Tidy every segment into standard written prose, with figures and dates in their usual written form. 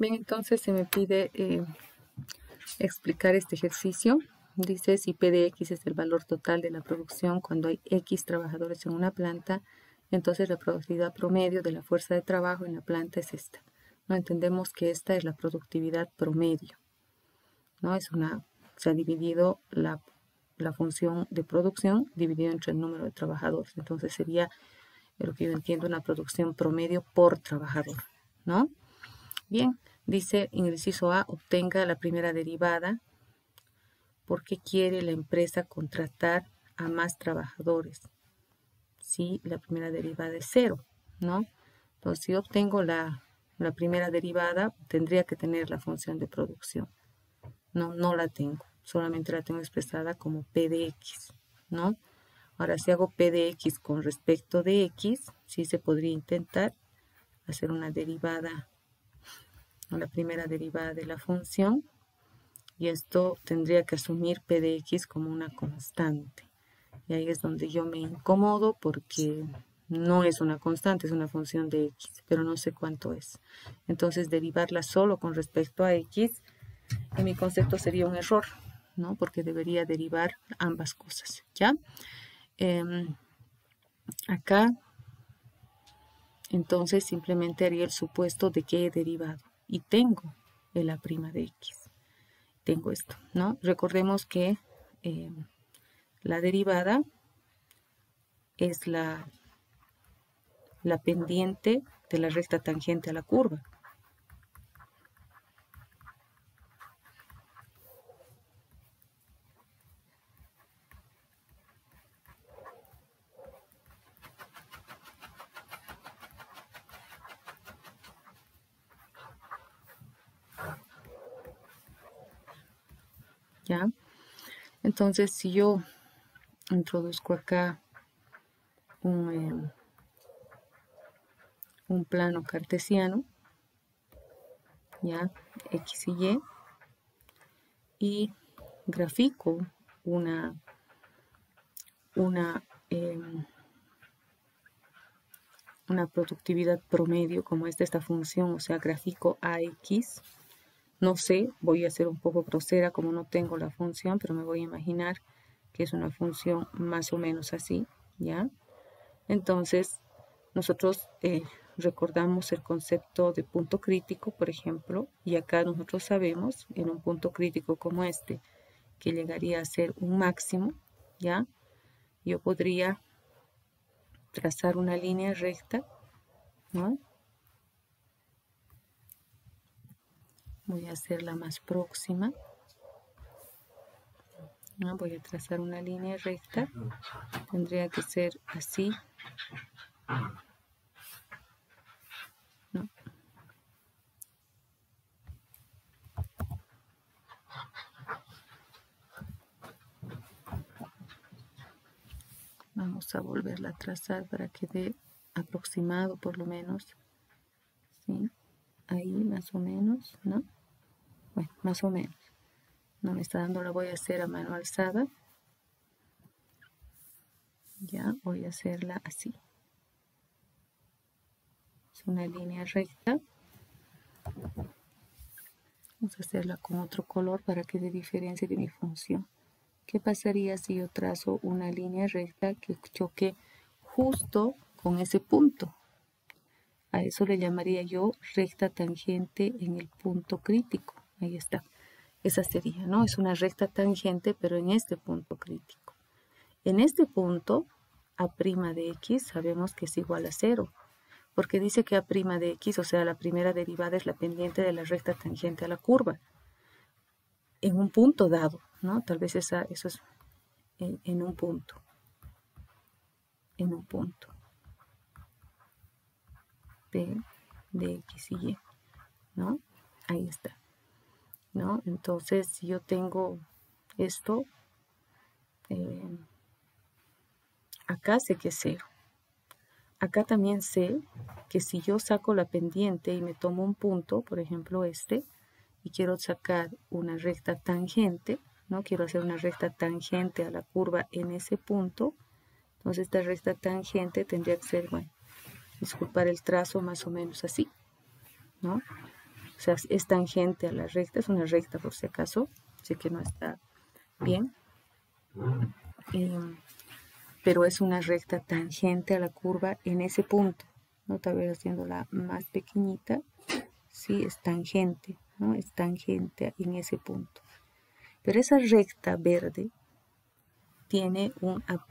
Bien, entonces se me pide explicar este ejercicio. Dice si P de X es el valor total de la producción cuando hay X trabajadores en una planta, entonces la productividad promedio de la fuerza de trabajo en la planta es esta. No entendemos que esta es la productividad promedio, ¿no? Se ha dividido la función de producción dividido entre el número de trabajadores. Entonces sería lo que yo entiendo una producción promedio por trabajador, ¿no? Bien, dice en el inciso A, obtenga la primera derivada porque quiere la empresa contratar a más trabajadores. Si la primera derivada es 0, ¿no? Entonces, si obtengo la primera derivada, tendría que tener la función de producción. No la tengo, solamente la tengo expresada como P de X, ¿no? Ahora, si hago P de X con respecto de X, sí se podría intentar hacer una derivada, la primera derivada de la función, y esto tendría que asumir P de X como una constante. Y ahí es donde yo me incomodo porque no es una constante, es una función de X, pero no sé cuánto es. Entonces, derivarla solo con respecto a X, en mi concepto sería un error, ¿no? Porque debería derivar ambas cosas, ¿ya? Acá, entonces, simplemente haría el supuesto de que he derivado y tengo el A' de X. Tengo esto, ¿no? Recordemos que la derivada es la pendiente de la recta tangente a la curva. ¿Ya? Entonces, si yo introduzco acá un plano cartesiano, ya, X y Y grafico una productividad promedio como esta función, o sea, grafico AX. No sé, voy a ser un poco grosera como no tengo la función, pero me voy a imaginar que es una función más o menos así, ¿ya? Entonces, nosotros recordamos el concepto de punto crítico, por ejemplo, y acá nosotros sabemos, en un punto crítico como este, que llegaría a ser un máximo, ¿ya? Yo podría trazar una línea recta, ¿no? Voy a hacer la más próxima, ¿no? Voy a trazar una línea recta, tendría que ser así, ¿no? Vamos a volverla a trazar para que dé aproximado por lo menos, ¿sí? Ahí más o menos, ¿no? Bueno, más o menos. No me está dando, la voy a hacer a mano alzada. Ya, voy a hacerla así. Es una línea recta. Vamos a hacerla con otro color para que dé diferencia de mi función. ¿Qué pasaría si yo trazo una línea recta que choque justo con ese punto? A eso le llamaría yo recta tangente en el punto crítico. Ahí está. Esa sería, ¿no? Es una recta tangente, pero en este punto crítico. En este punto, A' de X sabemos que es igual a 0, porque dice que A' de X, o sea, la primera derivada es la pendiente de la recta tangente a la curva. En un punto dado, ¿no? Tal vez eso es en un punto. En un punto. P de X y Y, ¿no? Ahí está, ¿no? Entonces, si yo tengo esto, acá sé que es 0. Acá también sé que si yo saco la pendiente y me tomo un punto, por ejemplo este, y quiero sacar una recta tangente, ¿no? Quiero hacer una recta tangente a la curva en ese punto, entonces esta recta tangente tendría que ser, bueno, disculpar el trazo más o menos así, ¿no? O sea, es tangente a la recta, es una recta por si acaso, sé que no está bien, pero es una recta tangente a la curva en ese punto, ¿no? Tal vez haciéndola más pequeñita, sí, es tangente, ¿no? Es tangente en ese punto. Pero esa recta verde tiene un A'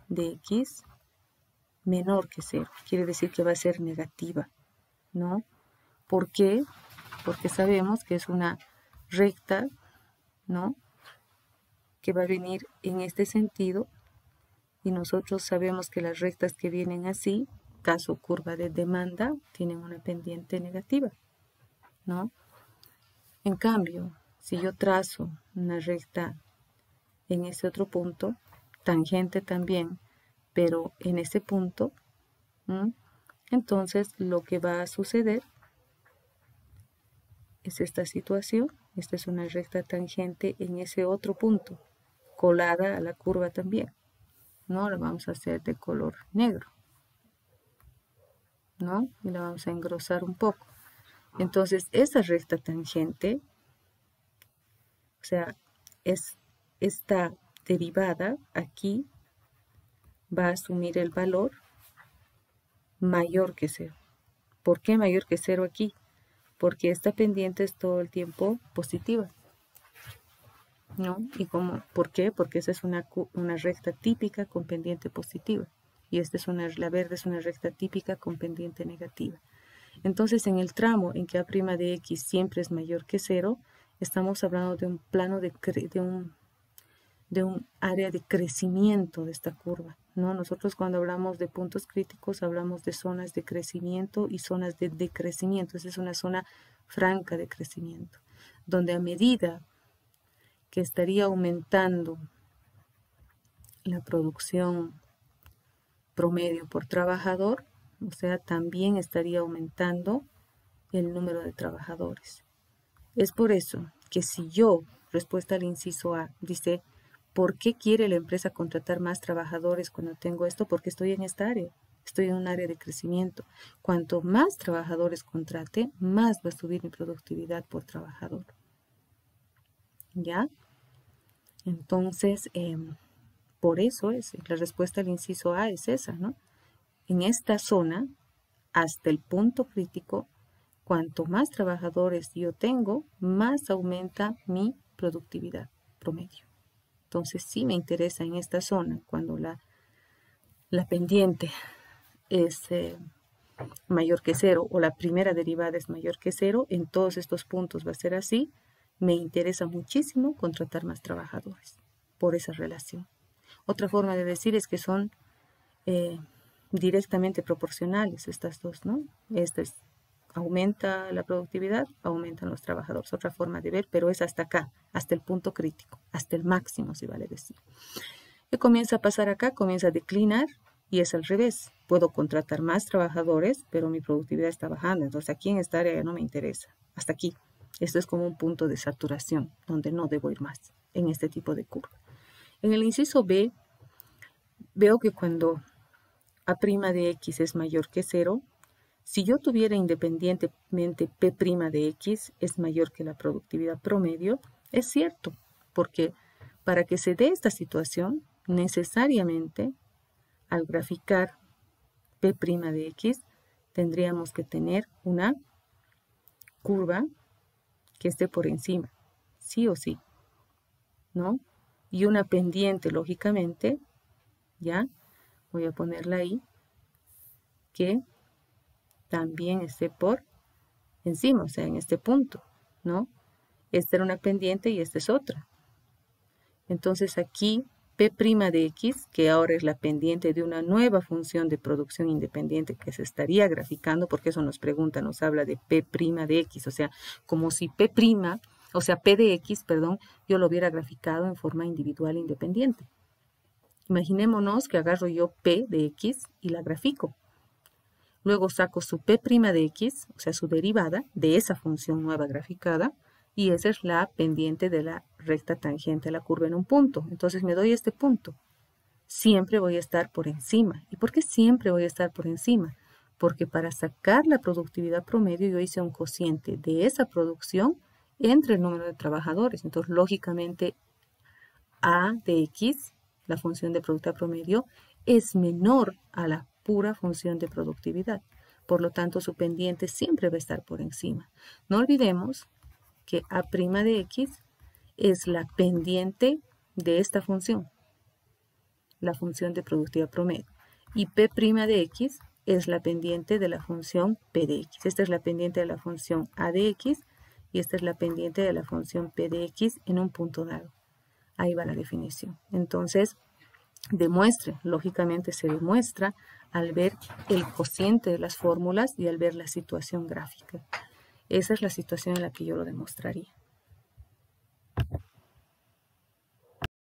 de X menor que 0, quiere decir que va a ser negativa, ¿no? ¿Por qué? Porque sabemos que es una recta, ¿no? Que va a venir en este sentido, y nosotros sabemos que las rectas que vienen así, caso curva de demanda, tienen una pendiente negativa, ¿no? En cambio, si yo trazo una recta en ese otro punto, tangente también, pero en ese punto, entonces lo que va a suceder es esta situación. Esta es una recta tangente en ese otro punto, colada a la curva también, ¿no? La vamos a hacer de color negro, ¿no? Y la vamos a engrosar un poco. Entonces, esta recta tangente, o sea, es esta derivada aquí, va a asumir el valor mayor que 0. ¿Por qué mayor que 0 aquí? Porque esta pendiente es todo el tiempo positiva, ¿no? ¿Y por qué? Porque esa es una recta típica con pendiente positiva. Y la verde es una recta típica con pendiente negativa. Entonces, en el tramo en que A' de X siempre es mayor que 0, estamos hablando de un plano de un área de crecimiento de esta curva, ¿no? Nosotros cuando hablamos de puntos críticos hablamos de zonas de crecimiento y zonas de decrecimiento. Esa es una zona franca de crecimiento, donde a medida que estaría aumentando la producción promedio por trabajador, o sea, también estaría aumentando el número de trabajadores. Es por eso que si yo, respuesta al inciso A, dice, ¿por qué quiere la empresa contratar más trabajadores cuando tengo esto? Porque estoy en esta área, estoy en un área de crecimiento. Cuanto más trabajadores contrate, más va a subir mi productividad por trabajador. ¿Ya? Entonces, por eso la respuesta al inciso A es esa, ¿no? En esta zona, hasta el punto crítico, cuanto más trabajadores yo tengo, más aumenta mi productividad promedio. Entonces sí me interesa en esta zona, cuando la pendiente es mayor que 0 o la primera derivada es mayor que 0, en todos estos puntos va a ser así. Me interesa muchísimo contratar más trabajadores por esa relación. Otra forma de decir es que son directamente proporcionales estas dos, ¿no? Aumenta la productividad, aumentan los trabajadores. Otra forma de ver, pero es hasta acá, hasta el punto crítico, hasta el máximo, si vale decir. ¿Qué comienza a pasar acá? Comienza a declinar y es al revés. Puedo contratar más trabajadores, pero mi productividad está bajando. Entonces aquí en esta área ya no me interesa. Hasta aquí. Esto es como un punto de saturación, donde no debo ir más en este tipo de curva. En el inciso B, veo que cuando A' de X es mayor que 0, si yo tuviera independientemente P' de X es mayor que la productividad promedio, es cierto, porque para que se dé esta situación, necesariamente al graficar P' de X, tendríamos que tener una curva que esté por encima, sí o sí, ¿no? Y una pendiente, lógicamente, ya, voy a ponerla ahí, que también esté por encima, o sea, en este punto, ¿no? Esta era una pendiente y esta es otra. Entonces aquí P' de X, que ahora es la pendiente de una nueva función de producción independiente que se estaría graficando, porque eso nos pregunta, nos habla de P' de X, o sea, como si P', o sea, P de X, perdón, yo lo hubiera graficado en forma individual e independiente. Imaginémonos que agarro yo P de X y la grafico. Luego saco su P' de X, o sea, su derivada de esa función nueva graficada, y esa es la pendiente de la recta tangente a la curva en un punto. Entonces me doy este punto. Siempre voy a estar por encima. ¿Y por qué siempre voy a estar por encima? porque para sacar la productividad promedio yo hice un cociente de esa producción entre el número de trabajadores. Entonces, lógicamente, A de X, la función de productividad promedio, es menor a la pura función de productividad. Por lo tanto, su pendiente siempre va a estar por encima. No olvidemos que A' de X es la pendiente de esta función, la función de productividad promedio. Y P' de X es la pendiente de la función P de X. Esta es la pendiente de la función A de X y esta es la pendiente de la función P de X en un punto dado. Ahí va la definición. Entonces, demuestre, lógicamente se demuestra al ver el cociente de las fórmulas y al ver la situación gráfica. Esa es la situación en la que yo lo demostraría.